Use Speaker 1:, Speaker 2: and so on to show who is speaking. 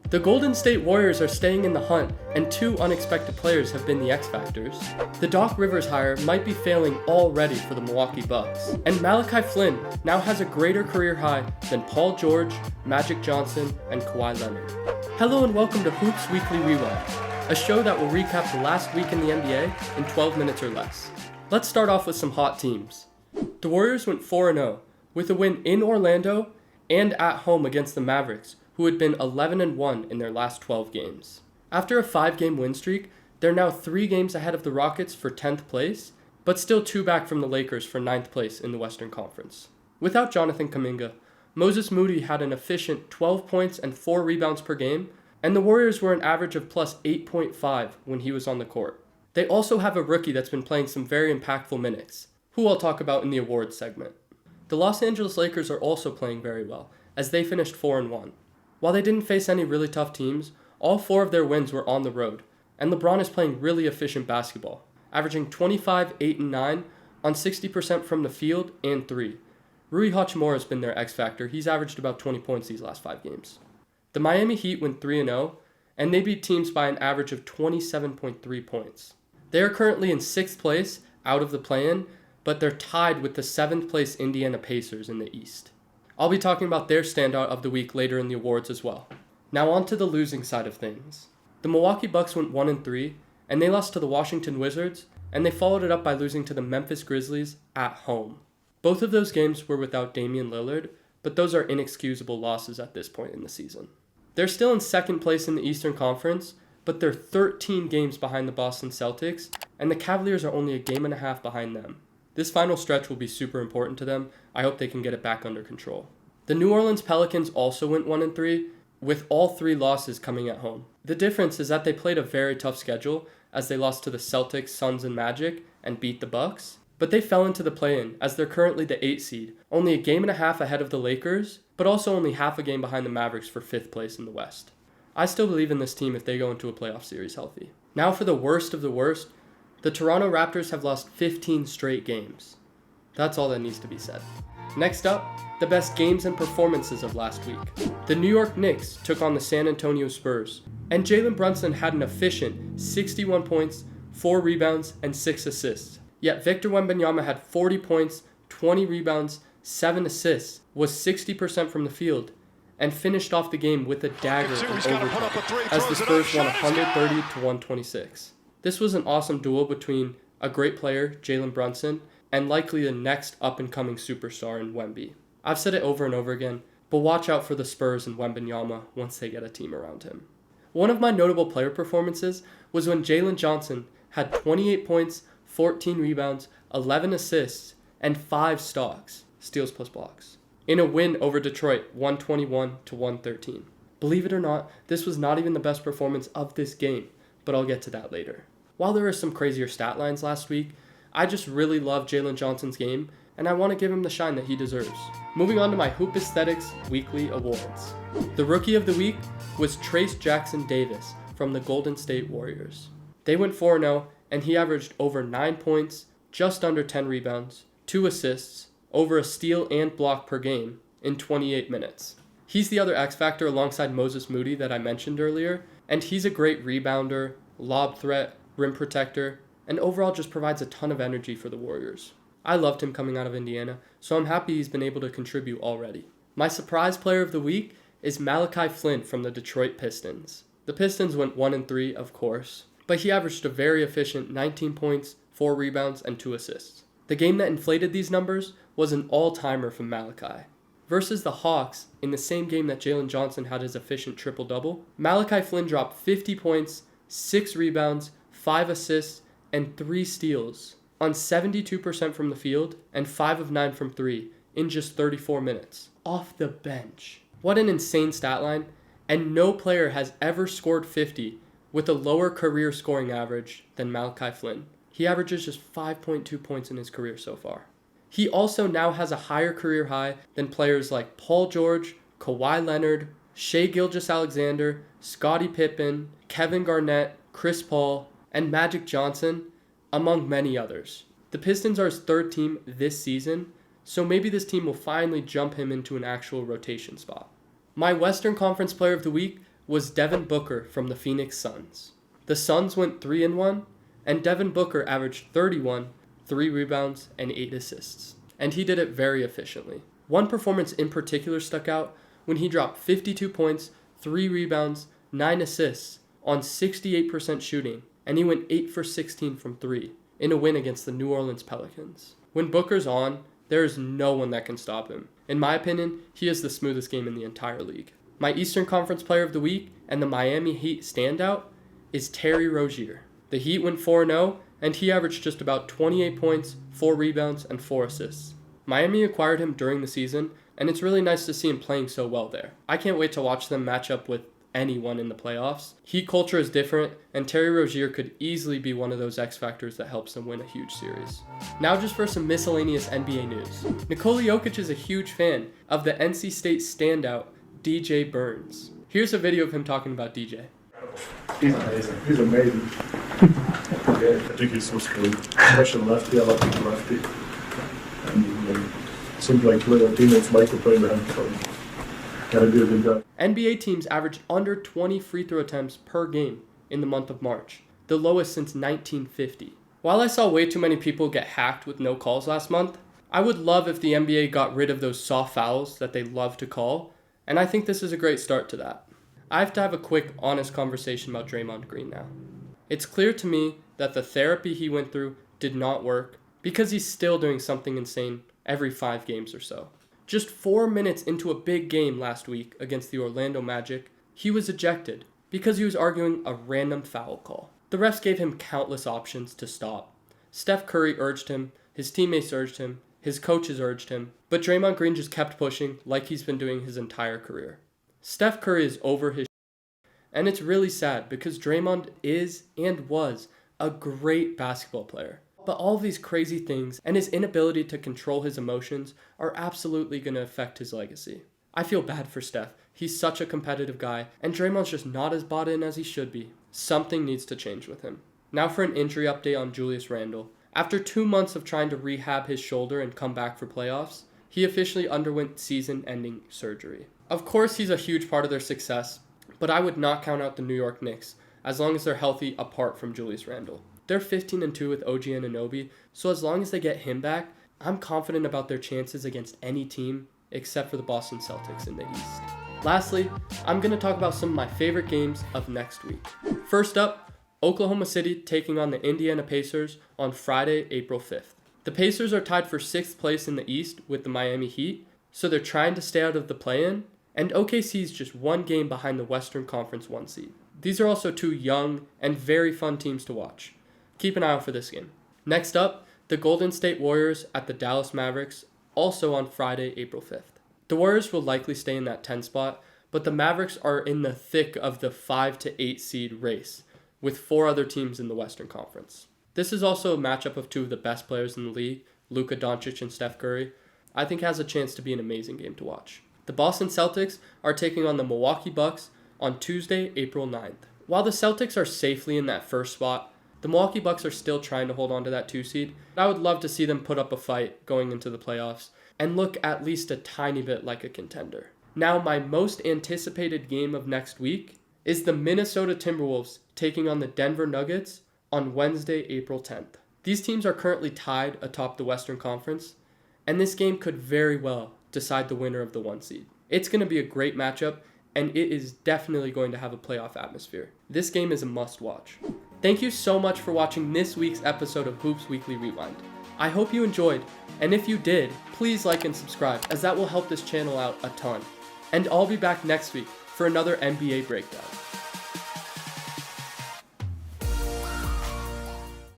Speaker 1: The Golden State Warriors are staying in the hunt, and two unexpected players have been the X Factors. The Doc Rivers hire might be failing already for the Milwaukee Bucks, and Malachi Flynn now has a greater career high than Paul George, Magic Johnson, and Kawhi Leonard. Hello and welcome to Hoops Weekly Rewind, a show that will recap the last week in the NBA in 12 minutes or less. Let's start off with some hot teams. The Warriors went 4-0, with a win in Orlando and at home against the Mavericks, who had been 11-1 in their last 12 games. After a 5-game win streak, they're now 3 games ahead of the Rockets for 10th place, but still 2 back from the Lakers for 9th place in the Western Conference. Without Jonathan Kuminga, Moses Moody had an efficient 12 points and 4 rebounds per game, and the Warriors were an average of plus 8.5 when he was on the court. They also have a rookie that's been playing some very impactful minutes, who I'll talk about in the awards segment. The Los Angeles Lakers are also playing very well, as they finished 4-1. While they didn't face any really tough teams, all 4 of their wins were on the road, and LeBron is playing really efficient basketball, averaging 25, 8, and 9 on 60% from the field and 3. Rui Hachimura has been their X factor. He's averaged about 20 points these last 5 games. The Miami Heat went 3-0, and they beat teams by an average of 27.3 points. They are currently in 6th place out of the play-in, but they're tied with the 7th place Indiana Pacers in the East. I'll be talking about their standout of the week later in the awards as well. Now on to the losing side of things. The Milwaukee Bucks went 1-3, and they lost to the Washington Wizards, and they followed it up by losing to the Memphis Grizzlies at home. Both of those games were without Damian Lillard, but those are inexcusable losses at this point in the season. They're still in 2nd place in the Eastern Conference, but they're 13 games behind the Boston Celtics, and the Cavaliers are only a game and a half behind them. This final stretch will be super important to them. I hope they can get it back under control. The New Orleans Pelicans also went 1-3, with all 3 losses coming at home. The difference is that they played a very tough schedule, as they lost to the Celtics, Suns, and Magic, and beat the Bucks. But they fell into the play-in, as they're currently the 8th seed, only a game and a half ahead of the Lakers, but also only half a game behind the Mavericks for 5th place in the West. I still believe in this team if they go into a playoff series healthy. Now for the worst of the worst, the Toronto Raptors have lost 15 straight games. That's all that needs to be said. Next up, the best games and performances of last week. The New York Knicks took on the San Antonio Spurs, and Jalen Brunson had an efficient 61 points, 4 rebounds, and 6 assists. Yet Victor Wembanyama had 40 points, 20 rebounds, 7 assists, was 60% from the field, and finished off the game with a dagger in overtime, as the Spurs won 130-126. This was an awesome duel between a great player, Jalen Brunson, and likely the next up-and-coming superstar in Wemby. I've said it over and over again, but watch out for the Spurs and Wembanyama once they get a team around him. One of my notable player performances was when Jalen Johnson had 28 points, 14 rebounds, 11 assists, and 5 steals plus blocks, in a win over Detroit 121-113. Believe it or not, this was not even the best performance of this game, but I'll get to that later. While there were some crazier stat lines last week, I just really love Jalen Johnson's game, and I want to give him the shine that he deserves. Moving on to my Hoop Aesthetics Weekly Awards. The Rookie of the Week was Trace Jackson Davis from the Golden State Warriors. They went 4-0, and he averaged over 9 points, just under 10 rebounds, 2 assists, over a steal and block per game in 28 minutes. He's the other X factor alongside Moses Moody that I mentioned earlier, and he's a great rebounder, lob threat, rim protector, and overall just provides a ton of energy for the Warriors. I loved him coming out of Indiana, so I'm happy he's been able to contribute already. My surprise player of the week is Malachi Flynn from the Detroit Pistons. The Pistons went 1-3, of course, but he averaged a very efficient 19 points, 4 rebounds, and 2 assists. The game that inflated these numbers was an all-timer from Malachi. Versus the Hawks, in the same game that Jalen Johnson had his efficient triple-double, Malachi Flynn dropped 50 points, 6 rebounds, 5 assists, and 3 steals on 72% from the field and 5 of 9 from 3 in just 34 minutes. Off the bench. What an insane stat line, and no player has ever scored 50 with a lower career scoring average than Malachi Flynn. He averages just 5.2 points in his career so far. He also now has a higher career high than players like Paul George, Kawhi Leonard, Shai Gilgeous-Alexander, Scottie Pippen, Kevin Garnett, Chris Paul, and Magic Johnson, among many others. The Pistons are his 3rd team this season, so maybe this team will finally jump him into an actual rotation spot. My Western Conference Player of the Week was Devin Booker from the Phoenix Suns. The Suns went 3-1, and Devin Booker averaged 31, 3 rebounds, and 8 assists. And he did it very efficiently. One performance in particular stuck out when he dropped 52 points, 3 rebounds, 9 assists on 68% shooting, and he went 8 for 16 from 3 in a win against the New Orleans Pelicans. When Booker's on, there is no one that can stop him. In my opinion, he has the smoothest game in the entire league. My Eastern Conference Player of the Week and the Miami Heat standout is Terry Rozier. The Heat went 4-0, and he averaged just about 28 points, 4 rebounds, and 4 assists. Miami acquired him during the season, and it's really nice to see him playing so well there. I can't wait to watch them match up with anyone in the playoffs. Heat culture is different, and Terry Rozier could easily be one of those X factors that helps them win a huge series. Now just for some miscellaneous NBA news. Nikola Jokic is a huge fan of the NC State standout, DJ Burns. Here's a video of him talking about DJ.
Speaker 2: He's amazing. He's amazing. Yeah, I think he's so skilled. Especially lefty. I like the lefty. And seems like little teammates like to play with him. So gotta be a good guy.
Speaker 1: NBA teams averaged under 20 free throw attempts per game in the month of March, the lowest since 1950. While I saw way too many people get hacked with no calls last month, I would love if the NBA got rid of those soft fouls that they love to call, and I think this is a great start to that. I have to have a quick, honest conversation about Draymond Green now. It's clear to me that the therapy he went through did not work because he's still doing something insane every 5 games or so. Just 4 minutes into a big game last week against the Orlando Magic, he was ejected because he was arguing a random foul call. The refs gave him countless options to stop. Steph Curry urged him, his teammates urged him, his coaches urged him, but Draymond Green just kept pushing like he's been doing his entire career. Steph Curry is over his and it's really sad because Draymond is and was a great basketball player. But all of these crazy things and his inability to control his emotions are absolutely going to affect his legacy. I feel bad for Steph. He's such a competitive guy, and Draymond's just not as bought in as he should be. Something needs to change with him. Now for an injury update on Julius Randle. After 2 months of trying to rehab his shoulder and come back for playoffs, he officially underwent season-ending surgery. Of course, he's a huge part of their success, but I would not count out the New York Knicks as long as they're healthy apart from Julius Randle. They're 15-2 with OG Anunoby, so as long as they get him back, I'm confident about their chances against any team except for the Boston Celtics in the East. Lastly, I'm going to talk about some of my favorite games of next week. First up, Oklahoma City taking on the Indiana Pacers on Friday, April 5th. The Pacers are tied for 6th place in the East with the Miami Heat, so they're trying to stay out of the play-in, and OKC is just 1 game behind the Western Conference 1 seed. These are also 2 young and very fun teams to watch. Keep an eye out for this game. Next up, the Golden State Warriors at the Dallas Mavericks, also on Friday, April 5th. The Warriors will likely stay in that 10 spot, but the Mavericks are in the thick of the 5 to 8 seed race, with 4 other teams in the Western Conference. This is also a matchup of 2 of the best players in the league, Luka Doncic and Steph Curry. I think has a chance to be an amazing game to watch. The Boston Celtics are taking on the Milwaukee Bucks on Tuesday, April 9th. While the Celtics are safely in that first spot, the Milwaukee Bucks are still trying to hold on to that 2 seed. I would love to see them put up a fight going into the playoffs and look at least a tiny bit like a contender. Now, my most anticipated game of next week is the Minnesota Timberwolves taking on the Denver Nuggets on Wednesday, April 10th. These teams are currently tied atop the Western Conference, and this game could very well decide the winner of the 1 seed. It's going to be a great matchup, and it is definitely going to have a playoff atmosphere. This game is a must-watch. Thank you so much for watching this week's episode of Hoops Weekly Rewind. I hope you enjoyed, and if you did, please like and subscribe, as that will help this channel out a ton. And I'll be back next week for another NBA breakdown.